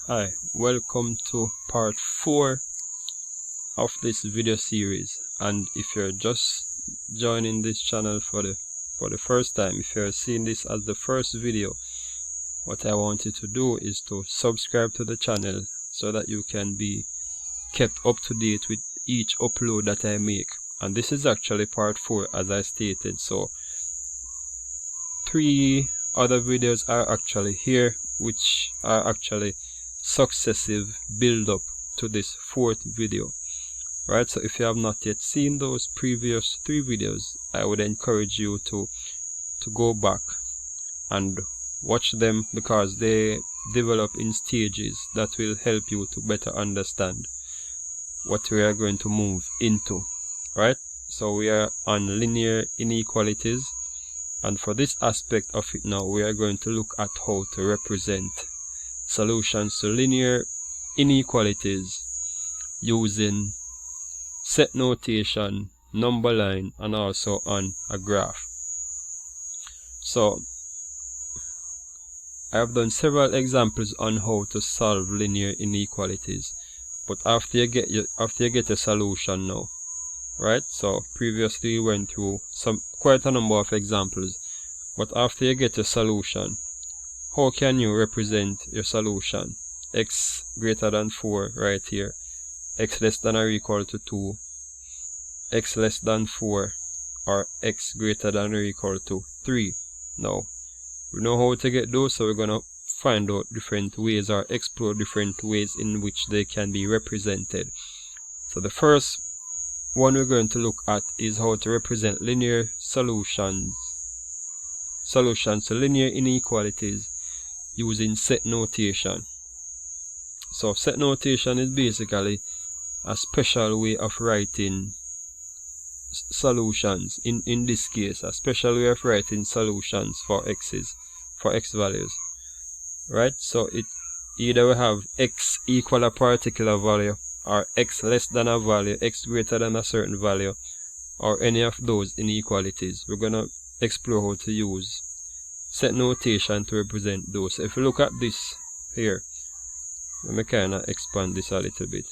Hi, welcome to part 4 of this video series. And if you're just joining this channel for the first time, if you're seeing this as the first video, what I want you to do is to subscribe to the channel so that you can be kept up to date with each upload that I make. And this is actually part 4, as I stated, so 3 other videos are actually here, which are actually successive build up to this 4th video, right? So if you have not yet seen those previous 3 videos, I would encourage you to go back and watch them, because they develop in stages that will help you to better understand what we are going to move into, right? So we are on linear inequalities, and for this aspect of it now, we are going to look at how to represent solutions to linear inequalities using set notation, number line, and also on a graph. So I have done several examples on how to solve linear inequalities, but after you get a solution now, right? So previously we went through quite a number of examples, but after you get a solution, how can you represent your solution? X greater than 4 right here, x less than or equal to 2, x less than 4, or x greater than or equal to 3. Now we know how to get those, so we're going to find out different ways or explore different ways in which they can be represented. So the first one we're going to look at is how to represent linear solutions to linear inequalities using set notation. So set notation is basically a special way of writing solutions. In this case, a special way of writing solutions for x values, right? So it either we have x equal a particular value, or x less than a value, x greater than a certain value, or any of those inequalities. We're gonna explore how to use set notation to represent those. So if you look at this here, let me kind of expand this a little bit.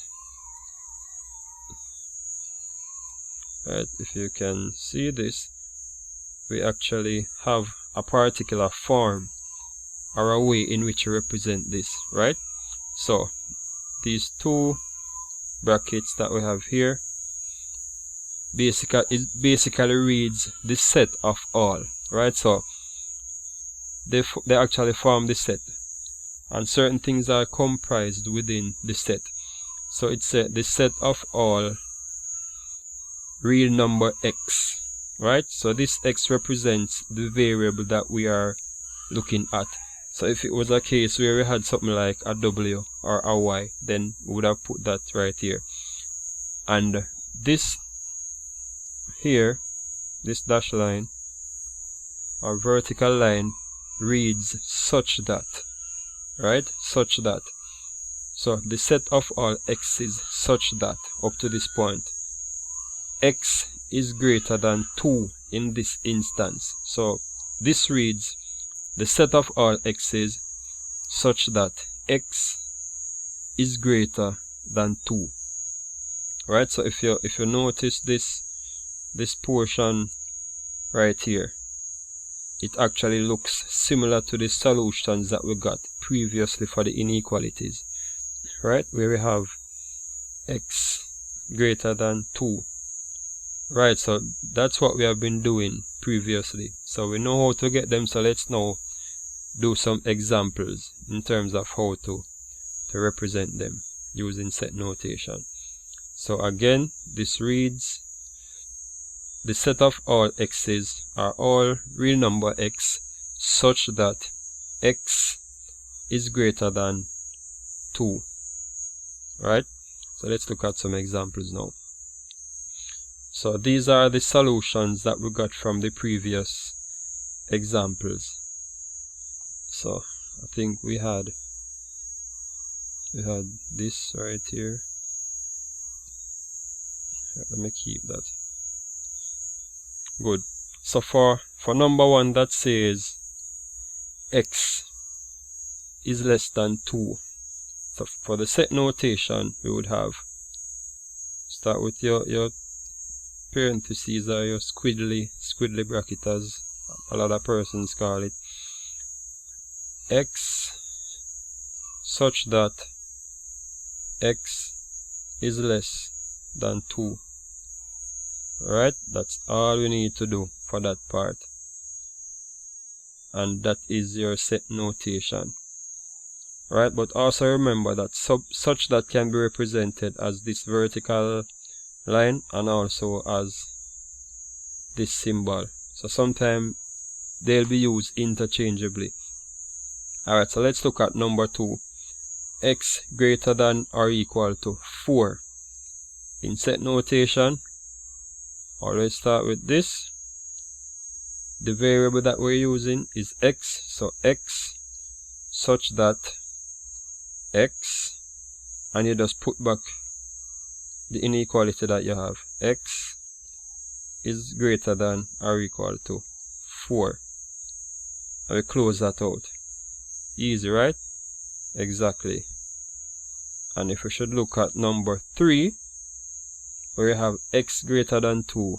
Right, if you can see this, we actually have a particular form or a way in which you represent this, right? So these 2 brackets that we have here basically reads the set of all, right? So they actually form the set, and certain things are comprised within the set. So it's the set of all real number x, right? So this x represents the variable that we are looking at. So if it was a case where we had something like a w or a y, then we would have put that right here. And this here, this dash line or vertical line, reads such that, right? Such that. So the set of all x's such that up to this point x is greater than 2 in this instance. So this reads the set of all x's such that x is greater than 2, right? So if you notice this portion right here, it actually looks similar to the solutions that we got previously for the inequalities, right? Where we have x greater than 2, right? So that's what we have been doing previously, so we know how to get them. So let's now do some examples in terms of how to represent them using set notation. So again, this reads the set of all x's are all real number x such that x is greater than 2, right? So let's look at some examples now. So these are the solutions that we got from the previous examples. So I think we had this right here. Let me keep that. Good. So for number 1 that says x is less than 2, So for the set notation, we would have, start with your parentheses or your squiggly bracket, as a lot of persons call it. X such that x is less than 2. Alright, that's all we need to do for that part. And that is your set notation. Right, but also remember that such that can be represented as this vertical line and also as this symbol. So sometimes they'll be used interchangeably. Alright, so let's look at number 2. X greater than or equal to 4. In set notation, always start with this. The variable that we're using is x, so x such that x, and you just put back the inequality that you have. X is greater than or equal to 4. And we close that out. Easy, right? Exactly. And if we should look at number 3, where you have x greater than 2,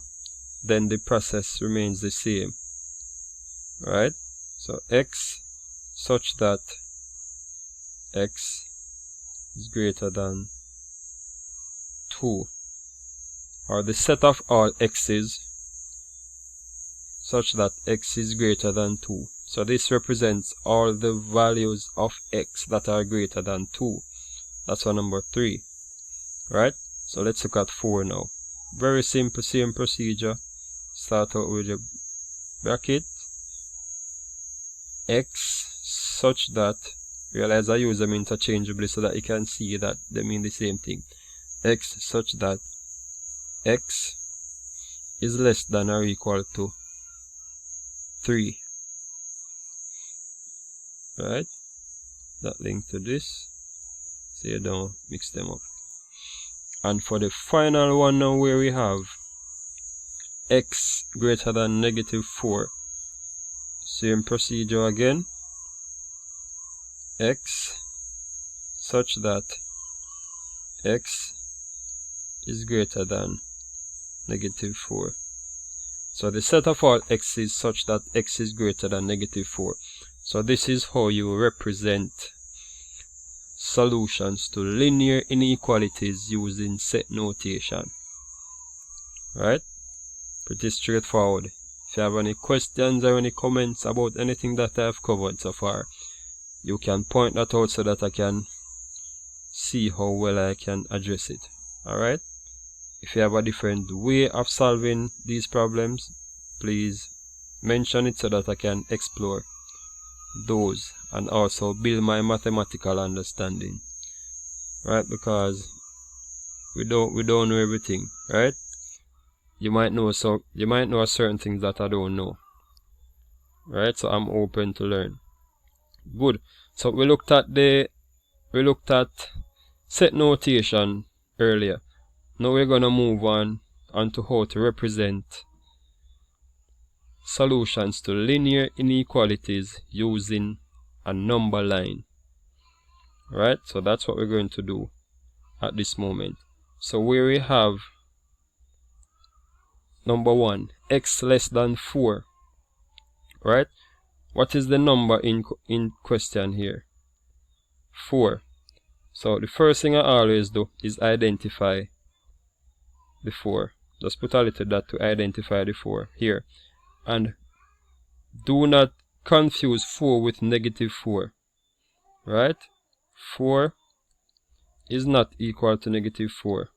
then the process remains the same. Right? So x such that x is greater than 2, or the set of all x's such that x is greater than 2. So this represents all the values of x that are greater than 2. That's our number 3. Right? So let's look at 4 now. Very simple, same procedure. Start out with your bracket. X such that, realize I use them interchangeably so that you can see that they mean the same thing. X such that x is less than or equal to 3. Right? That link to this, so you don't mix them up. And for the final one now, where we have x greater than negative 4, same procedure again. X such that x is greater than negative 4. So the set of all x is such that x is greater than negative 4. So this is how you represent solutions to linear inequalities using set notation. Right? Pretty straightforward. If you have any questions or any comments about anything that I have covered so far, you can point that out so that I can see how well I can address it. Alright? If you have a different way of solving these problems, please mention it so that I can explore those and also build my mathematical understanding. Right? Because we don't know everything, right? You might know certain things that I don't know. Right? So I'm open to learn. Good. So we looked at set notation earlier. Now we're gonna move on to how to represent solutions to linear inequalities using a number line. Right? So that's what we're going to do at this moment. So where we have number 1, x less than 4. Right? What is the number in question here? 4. So the first thing I always do is identify the 4. Just put a little dot to identify the 4 here. And do not confuse 4 with negative 4. Right? 4 is not equal to negative 4.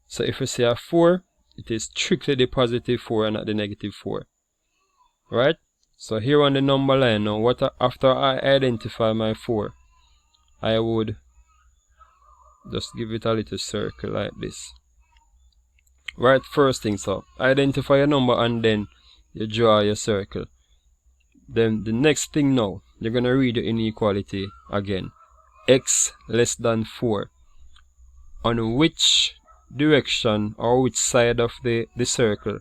So if we say a 4, it is strictly the positive 4 and not the negative 4. Right? So here on the number line now, after I identify my 4, I would just give it a little circle like this. Right, first thing, so identify your number and then you draw your circle. Then the next thing now, you're going to read the inequality again. X less than 4. On which direction or which side of the circle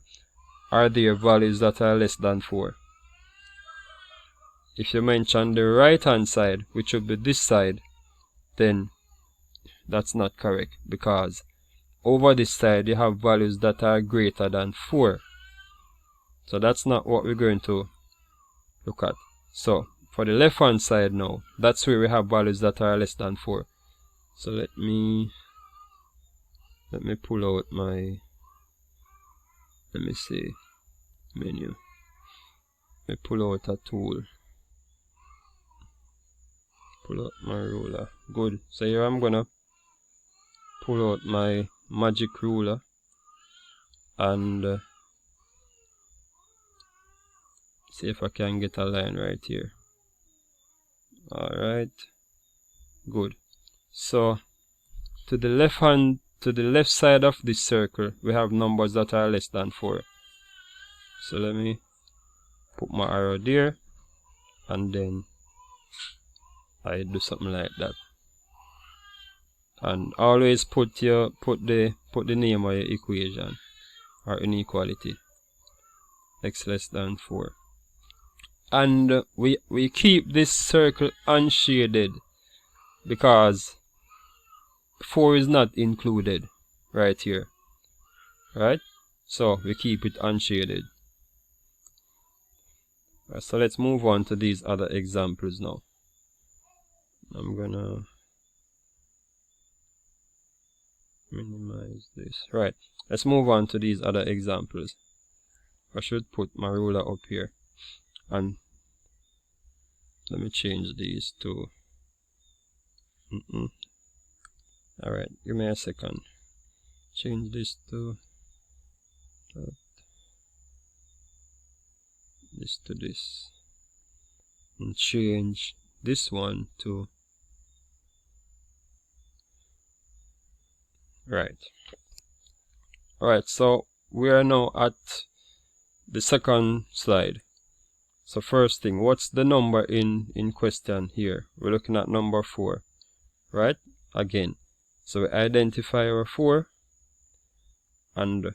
are there values that are less than 4? If you mention the right hand side, which would be this side, then that's not correct, because over this side you have values that are greater than 4. So that's not what we're going to look at. So for the left hand side now, that's where we have values that are less than 4. So let me pull out my, let me see, menu. Let me pull out a tool. Pull out my ruler. Good. So here I'm gonna pull out my magic ruler and see if I can get a line right here. Alright, good. So to the left side of this circle we have numbers that are less than 4. So let me put my arrow there, and then I do something like that. And always put the name of your equation or inequality. X less than 4. And we keep this circle unshaded because 4 is not included right here, right? So we keep it unshaded. So let's move on to these other examples now. I'm gonna minimize this. Right, let's move on to these other examples. I should put my ruler up here, and let me change these to alright, give me a second. Change this to this to this, and change this one to right. Alright, so we are now at the second slide. So first thing, what's the number in question here? We're looking at number 4, right? Again, so we identify our 4 and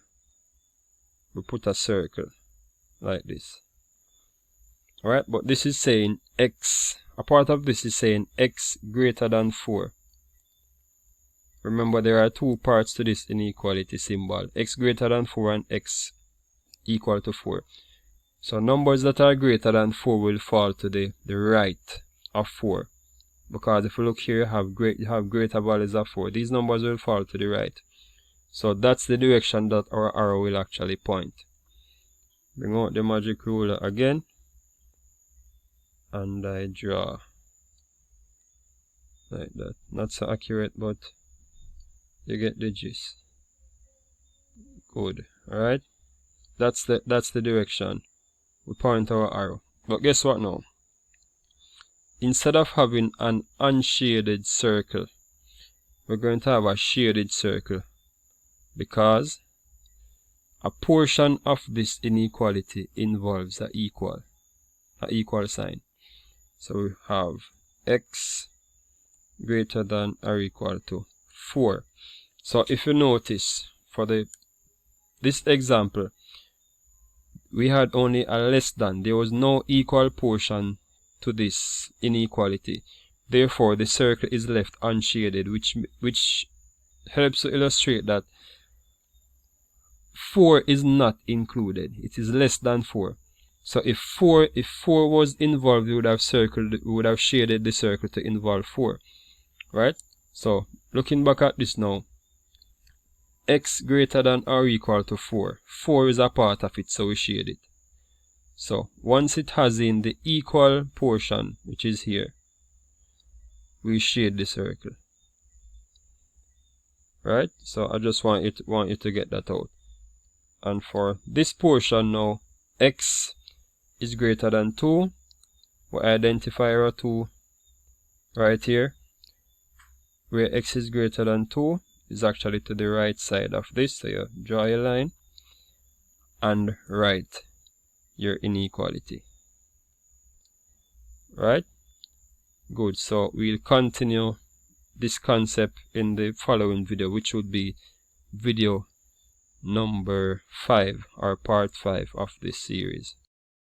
we put a circle like this. Alright, but this is saying x, a part of this is saying x greater than 4. Remember, there are two parts to this inequality symbol, x greater than 4 and x equal to 4. So numbers that are greater than 4 will fall to the right of 4, because if you look here, you have greater values of 4. These numbers will fall to the right. So that's the direction that our arrow will actually point. Bring out the magic ruler again, and I draw like that. Not so accurate, but you get the gist. Good. Alright, that's the direction we point our arrow. But guess what now? Instead of having an unshaded circle, we're going to have a shaded circle, because a portion of this inequality involves a equal sign. So we have x greater than or equal to 4. So if you notice, for this example, we had only a less than. There was no equal portion to this inequality. Therefore, the circle is left unshaded, which helps to illustrate that 4 is not included. It is less than 4. So if 4 was involved, we would have shaded the circle to involve 4. Right? So looking back at this now, x greater than or equal to 4. 4 is a part of it, so we shade it. So once it has in the equal portion, which is here, we shade the circle. Right? So I just want you to get that out. And for this portion now, x is greater than 2. We identify our 2 right here, where x is greater than 2 is actually to the right side of this. So you draw a line and write your inequality. Right? Good. So we'll continue this concept in the following video, which would be video number 5 or part 5 of this series.